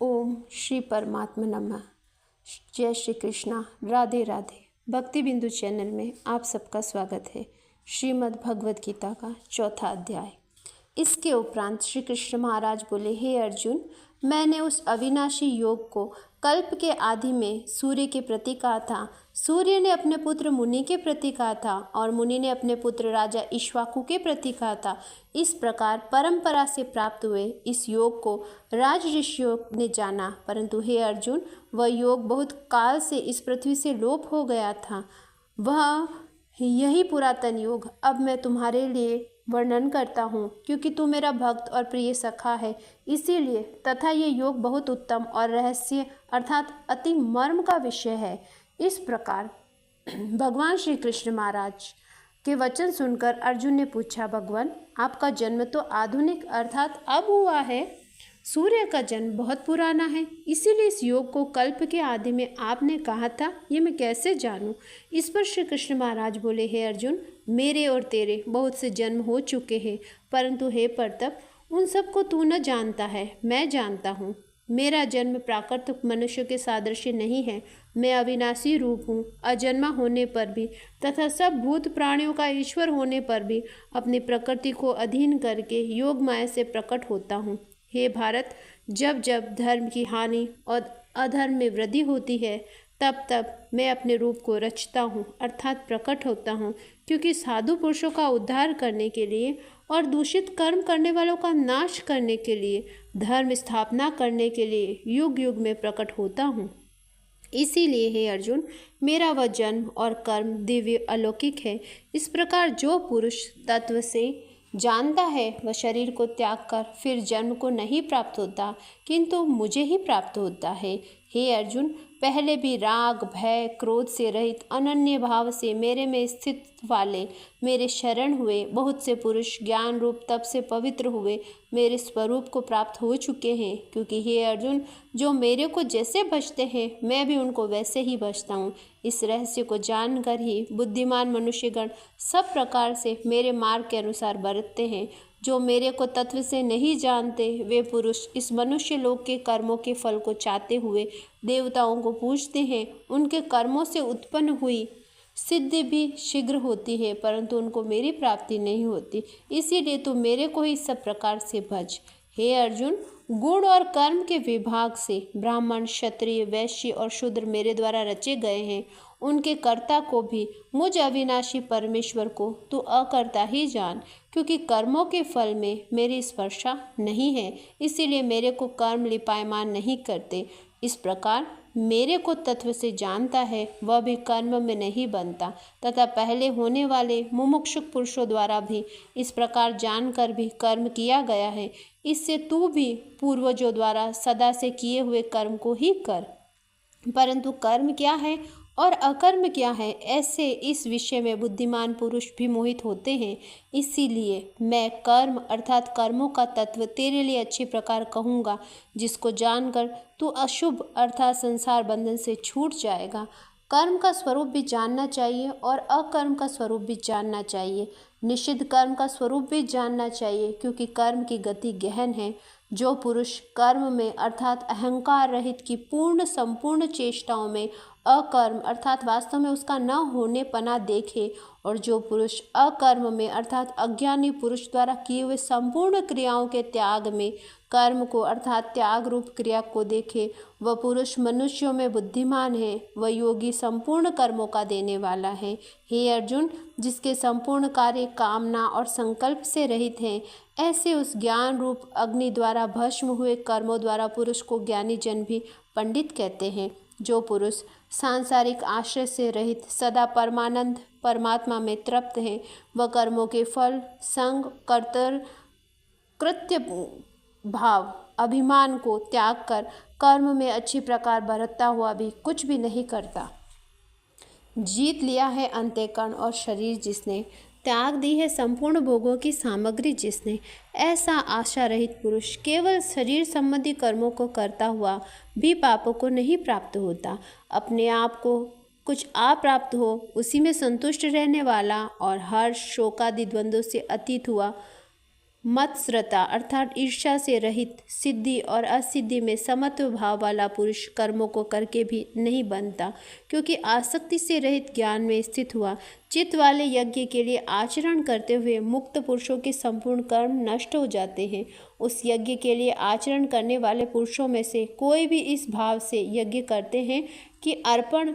ओम श्री परमात्मा नमः। जय श्री कृष्णा। राधे राधे। भक्ति बिंदु चैनल में आप सबका स्वागत है। श्रीमद् भगवद गीता का चौथा अध्याय। इसके उपरांत श्री कृष्ण महाराज बोले, हे अर्जुन, मैंने उस अविनाशी योग को कल्प के आदि में सूर्य के प्रति कहा था, सूर्य ने अपने पुत्र मुनि के प्रति कहा था और मुनि ने अपने पुत्र राजा इक्ष्वाकु के प्रति कहा था। इस प्रकार परंपरा से प्राप्त हुए इस योग को राज ऋषियों ने जाना, परंतु हे अर्जुन, वह योग बहुत काल से इस पृथ्वी से लोप हो गया था। वह यही पुरातन योग अब मैं तुम्हारे लिए वर्णन करता हूँ, क्योंकि तू मेरा भक्त और प्रिय सखा है, इसीलिए। तथा ये योग बहुत उत्तम और रहस्य अर्थात अति मर्म का विषय है। इस प्रकार भगवान श्री कृष्ण महाराज के वचन सुनकर अर्जुन ने पूछा, भगवान, आपका जन्म तो आधुनिक अर्थात अब हुआ है, सूर्य का जन्म बहुत पुराना है, इसीलिए इस योग को कल्प के आदि में आपने कहा था, ये मैं कैसे जानूं? इस पर श्री कृष्ण महाराज बोले, हे अर्जुन, मेरे और तेरे बहुत से जन्म हो चुके हैं, परंतु हे परतप, उन सबको तू न जानता है, मैं जानता हूँ। मेरा जन्म प्राकृतिक मनुष्य के सादृश्य नहीं है। मैं अविनाशी रूप हूँ, अजन्मा होने पर भी तथा सब भूत प्राणियों का ईश्वर होने पर भी अपनी प्रकृति को अधीन करके योग माया से प्रकट होता हूँ। हे भारत, जब जब धर्म की हानि और अधर्म में वृद्धि होती है, तब तब मैं अपने रूप को रचता हूँ अर्थात प्रकट होता हूँ, क्योंकि साधु पुरुषों का उद्धार करने के लिए और दूषित कर्म करने वालों का नाश करने के लिए, धर्म स्थापना करने के लिए युग युग में प्रकट होता हूँ। इसीलिए हे अर्जुन, मेरा वह जन्म और कर्म दिव्य अलौकिक है। इस प्रकार जो पुरुष तत्व से जानता है, वह शरीर को त्याग कर फिर जन्म को नहीं प्राप्त होता, किंतु मुझे ही प्राप्त होता है। हे अर्जुन, पहले भी राग, भय, क्रोध से रहित अनन्य भाव से मेरे में स्थित वाले मेरे शरण हुए बहुत से पुरुष ज्ञान रूप तप से पवित्र हुए मेरे स्वरूप को प्राप्त हो चुके हैं। क्योंकि हे अर्जुन, जो मेरे को जैसे भजते हैं, मैं भी उनको वैसे ही भजता हूँ। इस रहस्य को जानकर ही बुद्धिमान मनुष्यगण सब प्रकार से मेरे मार्ग के अनुसार बरतते हैं। जो मेरे को तत्व से नहीं जानते, वे पुरुष इस मनुष्य लोक के कर्मों के फल को चाहते हुए देवताओं को पूजते हैं। उनके कर्मों से उत्पन्न हुई सिद्धि भी शीघ्र होती है, परंतु उनको मेरी प्राप्ति नहीं होती। इसीलिए तू मेरे को ही सब प्रकार से भज। हे अर्जुन, गुण और कर्म के विभाग से ब्राह्मण, क्षत्रिय, वैश्य और शूद्र मेरे द्वारा रचे गए हैं। उनके कर्ता को भी मुझ अविनाशी परमेश्वर को तू अकर्ता ही जान, क्योंकि कर्मों के फल में मेरी स्पर्शा नहीं है, इसीलिए मेरे को कर्म लिपायमान नहीं करते। इस प्रकार मेरे को तत्व से जानता है, वह भी कर्म में नहीं बनता, तथा पहले होने वाले मुमुक्षुक पुरुषों द्वारा भी इस प्रकार जानकर भी कर्म किया गया है। इससे तू भी पूर्वजों द्वारा सदा से किए हुए कर्म को ही कर। परंतु कर्म क्या है और अकर्म क्या है, ऐसे इस विषय में बुद्धिमान पुरुष भी मोहित होते हैं। इसीलिए मैं कर्म अर्थात कर्मों का तत्व तेरे लिए अच्छी प्रकार कहूँगा, जिसको जानकर तू अशुभ अर्थात संसार बंधन से छूट जाएगा। कर्म का स्वरूप भी जानना चाहिए और अकर्म का स्वरूप भी जानना चाहिए। निषिद्ध कर्म का स्वरूप भी जानना चाहिए, क्योंकि कर्म की गति गहन है। जो पुरुष कर्म में अर्थात अहंकार रहित की पूर्ण संपूर्ण चेष्टाओं में अकर्म अर्थात वास्तव में उसका न होने पना देखे, और जो पुरुष अकर्म में अर्थात अज्ञानी पुरुष द्वारा किए हुए संपूर्ण क्रियाओं के त्याग में कर्म को अर्थात त्याग रूप क्रिया को देखे, वह पुरुष मनुष्यों में बुद्धिमान है। वह योगी संपूर्ण कर्मों का देने वाला है। हे अर्जुन, जिसके संपूर्ण कार्य कामना और संकल्प से रहित हैं, ऐसे उस ज्ञान रूप अग्नि द्वारा भस्म हुए कर्मों द्वारा पुरुष को ज्ञानी जन भी पंडित कहते हैं। जो पुरुष सांसारिक आश्रय से रहित सदा परमानंद परमात्मा में तृप्त है, वह कर्मों के फल, संग, कर्तव्य, कृत्य भाव, अभिमान को त्याग कर कर्म में अच्छी प्रकार बरतता हुआ भी कुछ भी नहीं करता। जीत लिया है अंतःकरण और शरीर जिसने, त्याग दी है संपूर्ण भोगों की सामग्री जिसने, ऐसा आशा रहित पुरुष केवल शरीर संबंधी कर्मों को करता हुआ भी पापों को नहीं प्राप्त होता। अपने आप को कुछ अप्राप्त हो उसी में संतुष्ट रहने वाला और हर्ष, शोकादि द्वंद्वों से अतीत हुआ मत्सरता अर्थात ईर्ष्या से रहित, सिद्धि और असिद्धि में समत्व भाव वाला पुरुष कर्मों को करके भी नहीं बनता, क्योंकि आसक्ति से रहित ज्ञान में स्थित हुआ चित्त वाले यज्ञ के लिए आचरण करते हुए मुक्त पुरुषों के संपूर्ण कर्म नष्ट हो जाते हैं। उस यज्ञ के लिए आचरण करने वाले पुरुषों में से कोई भी इस भाव से यज्ञ करते हैं कि अर्पण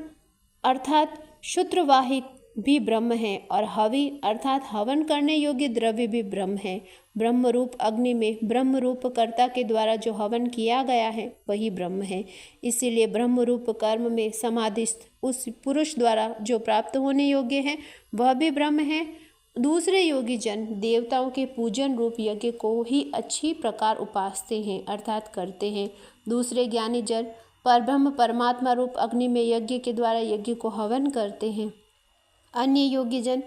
अर्थात शूत्रवाहिक भी ब्रह्म है और हवि अर्थात हवन करने योग्य द्रव्य भी ब्रह्म है। ब्रह्म रूप अग्नि में ब्रह्म रूप कर्ता के द्वारा जो हवन किया गया है वही ब्रह्म है। इसीलिए ब्रह्म रूप कर्म में समाधिस्थ उस पुरुष द्वारा जो प्राप्त होने योग्य है वह भी ब्रह्म है। दूसरे योगी जन देवताओं के पूजन रूप यज्ञ को ही अच्छी प्रकार उपासते हैं अर्थात करते हैं। दूसरे ज्ञानी जन परब्रह्म परमात्मा रूप अग्नि में यज्ञ के द्वारा यज्ञ को हवन करते हैं। अन्य योगी जन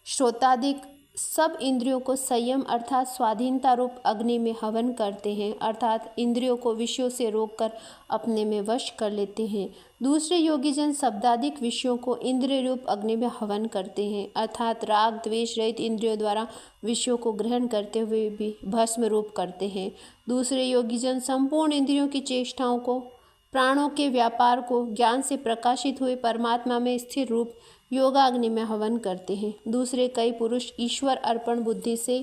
श्रोतादिक सब इंद्रियों को संयम अर्थात स्वाधीनता रूप अग्नि में हवन करते हैं अर्थात इंद्रियों को विषयों से रोककर अपने में वश कर लेते हैं। दूसरे योगी जन शब्दादिक विषयों को इंद्रिय रूप अग्नि में हवन करते हैं अर्थात राग द्वेष रहित इंद्रियों द्वारा विषयों को ग्रहण करते हुए भी भस्म रूप करते हैं। दूसरे योगी जन संपूर्ण इंद्रियों की चेष्टाओं को प्राणों के व्यापार को ज्ञान से प्रकाशित हुए परमात्मा में स्थिर रूप योगाग्नि में हवन करते हैं। दूसरे कई पुरुष ईश्वर अर्पण बुद्धि से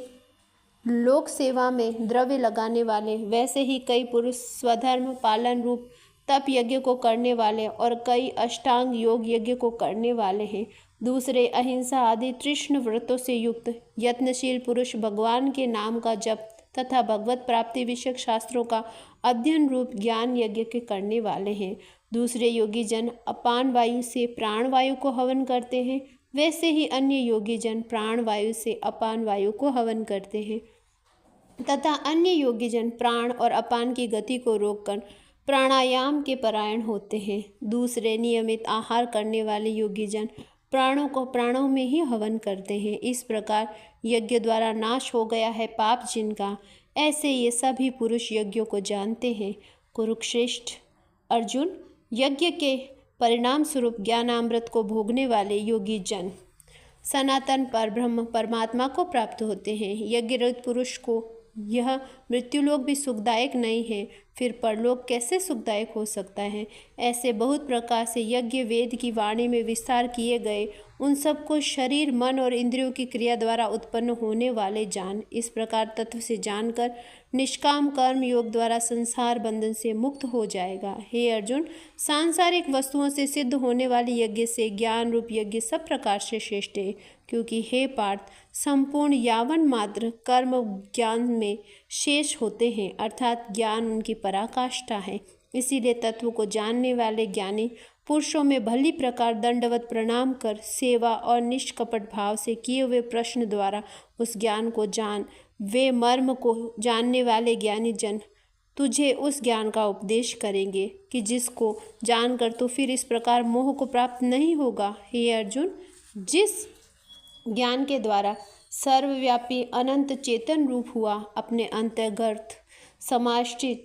लोक सेवा में द्रव्य लगाने वाले, वैसे ही कई पुरुष स्वधर्म पालन रूप तप यज्ञ को करने वाले और कई अष्टांग योग यज्ञ को करने वाले हैं। दूसरे अहिंसा आदि तृष्ण व्रतों से युक्त यत्नशील पुरुष भगवान के नाम का जप तथा भगवत प्राप्ति विषयक शास्त्रों का अध्ययन रूप ज्ञान यज्ञ के करने वाले हैं। दूसरे योगी जन अपान वायु से प्राण वायु को हवन करते हैं, वैसे ही अन्य योगी जन प्राण वायु से अपान वायु को हवन करते हैं तथा अन्य योगी जन प्राण और अपान की गति को रोककर प्राणायाम के परायण होते हैं। दूसरे नियमित आहार करने वाले योगी जन प्राणों को प्राणों में ही हवन करते हैं। इस प्रकार यज्ञ द्वारा नाश हो गया है पाप जिनका, ऐसे ये सभी पुरुष यज्ञों को जानते हैं। कुरुश्रेष्ठ अर्जुन, यज्ञ के परिणाम स्वरूप ज्ञानामृत को भोगने वाले योगी जन सनातन परब्रह्म परमात्मा को प्राप्त होते हैं। यज्ञरत पुरुष को यह मृत्युलोक भी सुखदायक नहीं है, फिर परलोक कैसे सुखदायक हो सकता है। ऐसे बहुत प्रकार से यज्ञ वेद की वाणी में विस्तार किए गए, उन सबको शरीर मन और इंद्रियों की क्रिया द्वारा उत्पन्न होने वाले जान। इस प्रकार तत्व से जानकर निष्काम कर्म योग द्वारा संसार बंधन से मुक्त हो जाएगा। हे अर्जुन, सांसारिक वस्तुओं से सिद्ध होने वाले यज्ञ से ज्ञान रूप यज्ञ सब प्रकार से श्रेष्ठ है, क्योंकि हे पार्थ, संपूर्ण यावन मात्र कर्म ज्ञान में शेष होते हैं अर्थात ज्ञान उनकी पराकाष्ठा है। इसीलिए तत्व को जानने वाले ज्ञानी पुरुषों में भली प्रकार दंडवत प्रणाम कर सेवा और निष्कपट भाव से किए हुए प्रश्न द्वारा उस ज्ञान को जान। वे मर्म को जानने वाले ज्ञानी जन तुझे उस ज्ञान का उपदेश करेंगे कि जिसको जानकर तो फिर इस प्रकार मोह को प्राप्त नहीं होगा। हे अर्जुन, जिस ज्ञान के द्वारा सर्वव्यापी अनंत चेतन रूप हुआ अपने अंतर्गत समाश्रित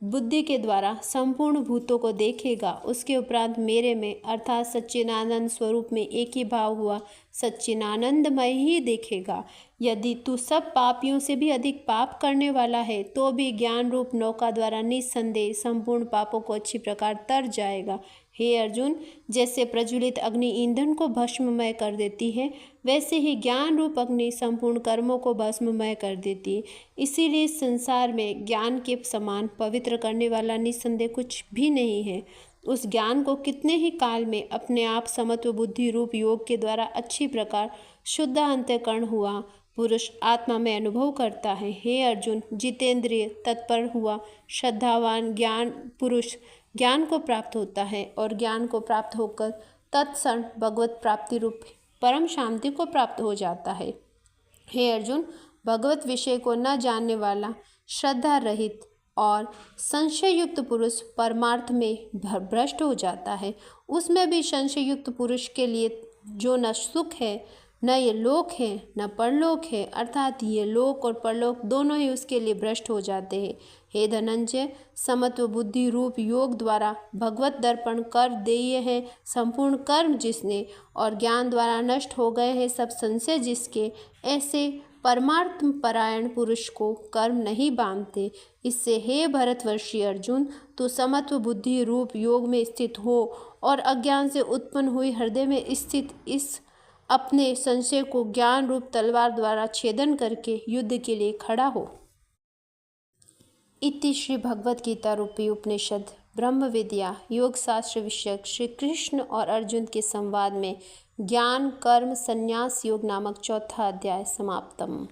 बुद्धि के द्वारा संपूर्ण भूतों को देखेगा, उसके उपरांत मेरे में अर्थात सच्चिदानंद स्वरूप में एक ही भाव हुआ सच्चिदानंदमय ही देखेगा। यदि तू सब पापियों से भी अधिक पाप करने वाला है तो भी ज्ञान रूप नौका द्वारा निस्संदेह संपूर्ण पापों को अच्छी प्रकार तर जाएगा। हे अर्जुन, जैसे प्रज्वलित अग्नि ईंधन को भस्ममय कर देती है, वैसे ही ज्ञान रूप अग्नि संपूर्ण कर्मों को भस्ममय कर देती है। इसीलिए इस संसार में ज्ञान के समान पवित्र करने वाला निस्संदेह कुछ भी नहीं है। उस ज्ञान को कितने ही काल में अपने आप समत्व बुद्धि रूप योग के द्वारा अच्छी प्रकार शुद्ध अंतःकरण हुआ पुरुष आत्मा में अनुभव करता है। हे अर्जुन, जितेंद्रिय तत्पर हुआ श्रद्धावान ज्ञान पुरुष ज्ञान को प्राप्त होता है और ज्ञान को प्राप्त होकर तत्क्षण भगवत प्राप्ति रूप परम शांति को प्राप्त हो जाता है। हे अर्जुन, भगवत विषय को न जानने वाला श्रद्धा रहित और संशय युक्त पुरुष परमार्थ में भ्रष्ट हो जाता है। उसमें भी संशय युक्त पुरुष के लिए जो न सुख है, न ये लोक है, न परलोक है, अर्थात ये लोक और परलोक दोनों ही उसके लिए भ्रष्ट हो जाते हैं। हे धनंजय, समत्व बुद्धि रूप योग द्वारा भगवत दर्पण कर देय है संपूर्ण कर्म जिसने और ज्ञान द्वारा नष्ट हो गए हैं सब संशय जिसके, ऐसे परमार्थ परायण पुरुष को कर्म नहीं बांधते। इससे हे भरतवर्षी अर्जुन, तू समत्व बुद्धि रूप योग में स्थित हो और अज्ञान से उत्पन्न हुई हृदय में स्थित इस अपने संशय को ज्ञान रूप तलवार द्वारा छेदन करके युद्ध के लिए खड़ा हो। इति श्री भगवद गीता रूपी उपनिषद ब्रह्म विद्या योग शास्त्र विषयक श्री कृष्ण और अर्जुन के संवाद में ज्ञान कर्म संन्यास योग नामक चौथा अध्याय समाप्तम।